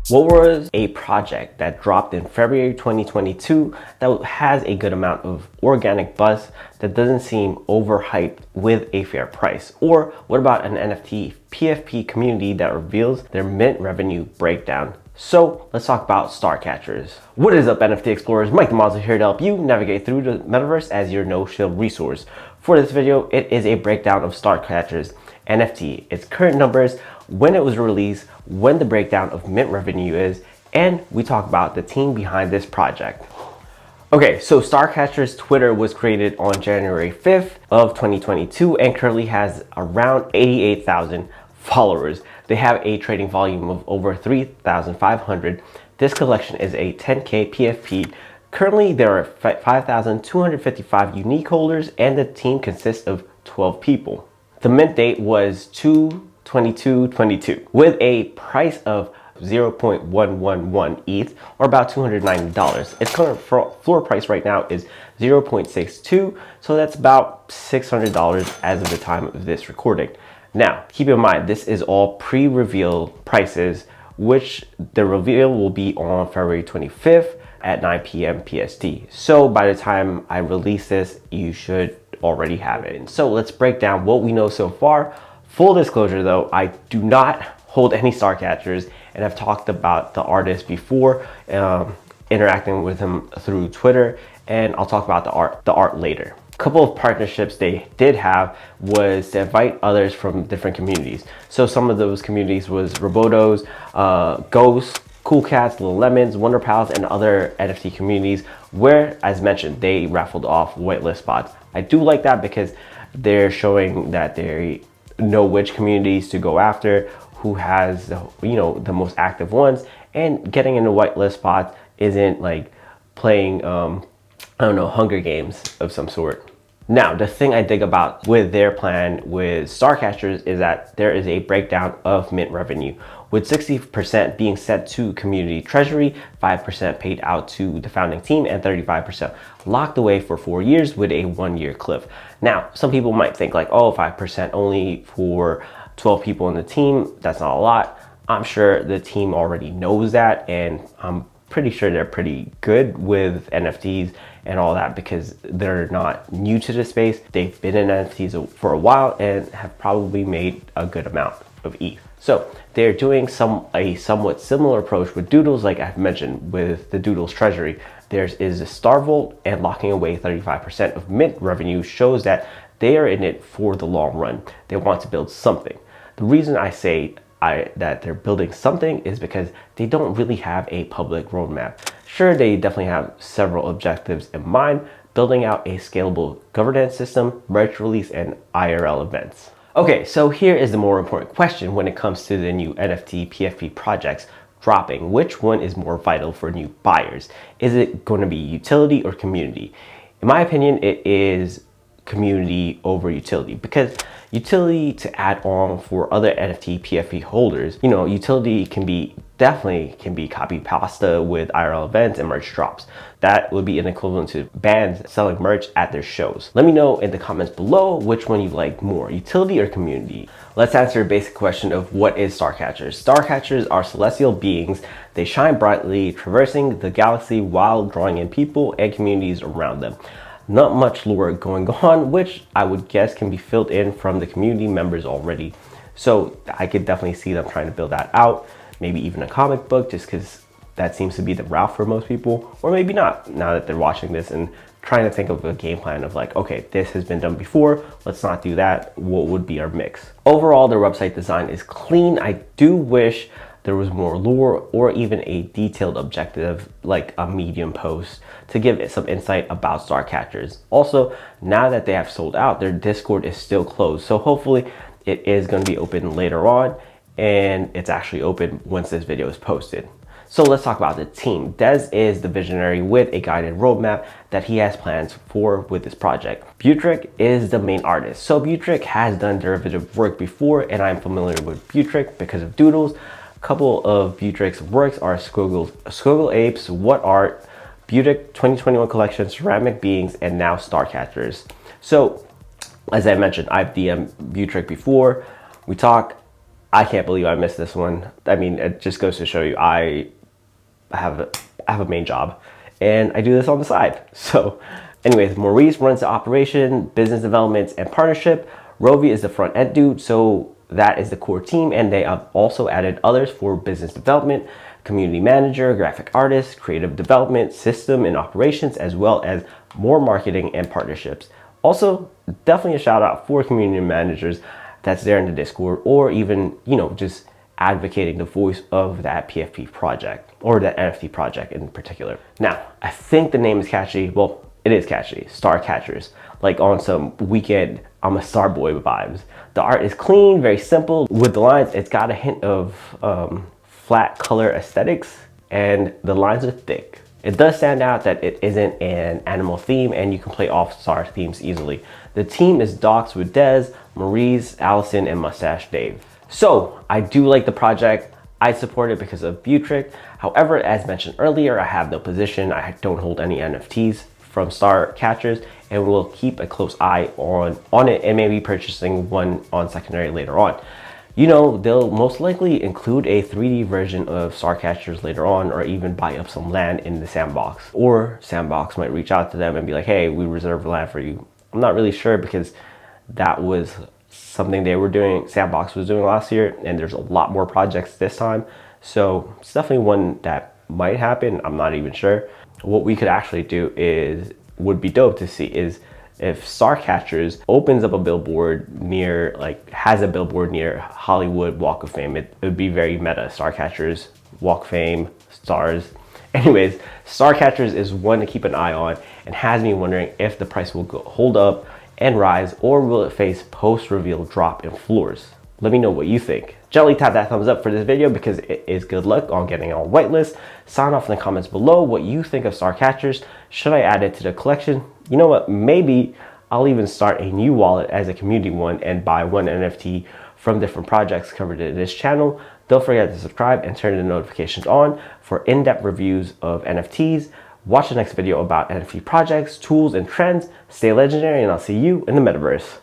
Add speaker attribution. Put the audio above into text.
Speaker 1: What was a project that dropped in February 2022 that has a good amount of organic buzz that doesn't seem overhyped with a fair price? Or what about an NFT PFP community that reveals their mint revenue breakdown? So let's talk about Starcatchers. What is up, NFT explorers? Mike Damazo here to help you navigate through the metaverse as your no-shill resource. For this video, it is a breakdown of Starcatchers NFT, its current numbers, when it was released, when the breakdown of mint revenue is, and we talk about the team behind this project. Okay, so Starcatcher's Twitter was created on January 5th of 2022 and currently has around 88,000 followers. They have a trading volume of over 3,500. This collection is a 10K PFP. Currently, there are 5,255 unique holders and the team consists of 12 people. The mint date was 2/22/22 with a price of 0.111 ETH or about $290. Its current floor price right now is 0.62, so that's about $600 as of the time of this recording. Now, keep in mind, this is all pre-reveal prices, which the reveal will be on February 25th at 9 p.m. PST. So by the time I release this, you should already have it. So let's break down what we know so far. Full disclosure though, I do not hold any Starcatchers and I've talked about the artist before, interacting with him through Twitter, and I'll talk about the art later. A couple of partnerships they did have was to invite others from different communities. So some of those communities was Robotos, Ghosts, Cool Cats, Little Lemons, Wonder Pals, and other NFT communities where, as mentioned, they raffled off whitelist spots. I do like that because they're showing that they know which communities to go after, who has the most active ones, and getting into whitelist spots isn't like playing Hunger Games of some sort. Now, the thing I dig about with their plan with Starcatchers is that there is a breakdown of mint revenue, with 60% being set to community treasury, 5% paid out to the founding team, and 35% locked away for 4 years with a 1-year cliff. Now, some people might think like, oh, 5% only for 12 people in the team, that's not a lot. I'm sure the team already knows that, and I'm pretty sure they're pretty good with NFTs and all that because they're not new to the space. They've been in NFTs for a while and have probably made a good amount of ETH. So they're doing a somewhat similar approach with Doodles, like I've mentioned with the Doodles treasury. There is a Star Vault, and locking away 35% of mint revenue shows that they are in it for the long run. They want to build something. The reason I say that they're building something is because they don't really have a public roadmap. Sure, they definitely have several objectives in mind, building out a scalable governance system, merch release, and IRL events. Okay, so here is the more important question when it comes to the new NFT PFP projects dropping. Which one is more vital for new buyers? Is it going to be utility or community? In my opinion, it is community over utility, because utility to add on for other NFT PFP holders, utility definitely can be copy pasta with IRL events and merch drops. That would be an equivalent to bands selling merch at their shows. Let me know in the comments below which one you like more, utility or community. Let's answer a basic question of what is Starcatchers. Starcatchers are celestial beings. They shine brightly, traversing the galaxy while drawing in people and communities around them. Not much lore going on, which I would guess can be filled in from the community members already. So I could definitely see them trying to build that out. Maybe even a comic book, just because that seems to be the route for most people. Or maybe not, now that they're watching this and trying to think of a game plan of like, okay, this has been done before, let's not do that. What would be our mix? Overall, their website design is clean. I do wish there was more lore or even a detailed objective like a Medium post to give it some insight about Starcatchers. Also, now that they have sold out, their Discord is still closed. So hopefully it is going to be open later on, and it's actually open once this video is posted. So let's talk about the team. Dez is the visionary with a guided roadmap that he has plans for with this project. Butrick is the main artist. So Butrick has done derivative work before, and I'm familiar with Butrick because of Doodles. A couple of Butrick's works are Squiggle Apes, What Art, Butrick 2021 collection, Ceramic Beings, and now Starcatchers. So as I mentioned, I've DM'd Butrick before. We talk. I can't believe I missed this one. I mean, it just goes to show you I have a main job and I do this on the side. So anyways, Maurice runs the operation, business developments, and partnership. Rovi is the front end dude, so that is the core team, and they have also added others for business development, community manager, graphic artist, creative development, system and operations, as well as more marketing and partnerships. Also, definitely a shout out for community managers that's there in the Discord, or even, you know, just advocating the voice of that PFP project or that NFT project in particular. Now, I think the name is catchy. Well, it is catchy. Starcatchers, like on some weekend I'm a star boy vibes. The art is clean, very simple. With the lines, it's got a hint of flat color aesthetics, and the lines are thick. It does stand out that it isn't an animal theme, and you can play off star themes easily. The team is docs with Dez, Maurice, Allison, and Mustache Dave. So I do like the project. I support it because of Butrick. However, as mentioned earlier, I have no position. I don't hold any NFTs from Starcatchers, and will keep a close eye on it, and maybe purchasing one on secondary later on. You know, they'll most likely include a 3D version of Starcatchers later on, or even buy up some land in the sandbox. Or Sandbox might reach out to them and be like, hey, we reserve land for you. I'm not really sure, because that was something they were doing, Sandbox was doing last year, and there's a lot more projects this time. So it's definitely one that might happen. I'm not even sure. What we could actually do would be dope to see is if Starcatchers opens up a billboard near, like has a billboard near Hollywood Walk of Fame. It would be very meta. Starcatchers, Walk of Fame, stars. Anyways, Starcatchers is one to keep an eye on, and has me wondering if the price will hold up and rise, or will it face post-reveal drop in floors? Let me know what you think. Gently tap that thumbs up for this video, because it is good luck on getting on whitelist. Sign off in the comments below what you think of Starcatchers. Should I add it to the collection? You know what, maybe I'll even start a new wallet as a community one and buy one NFT from different projects covered in this channel. Don't forget to subscribe and turn the notifications on for in-depth reviews of NFTs. Watch the next video about NFT projects, tools, and trends. Stay legendary, and I'll see you in the metaverse.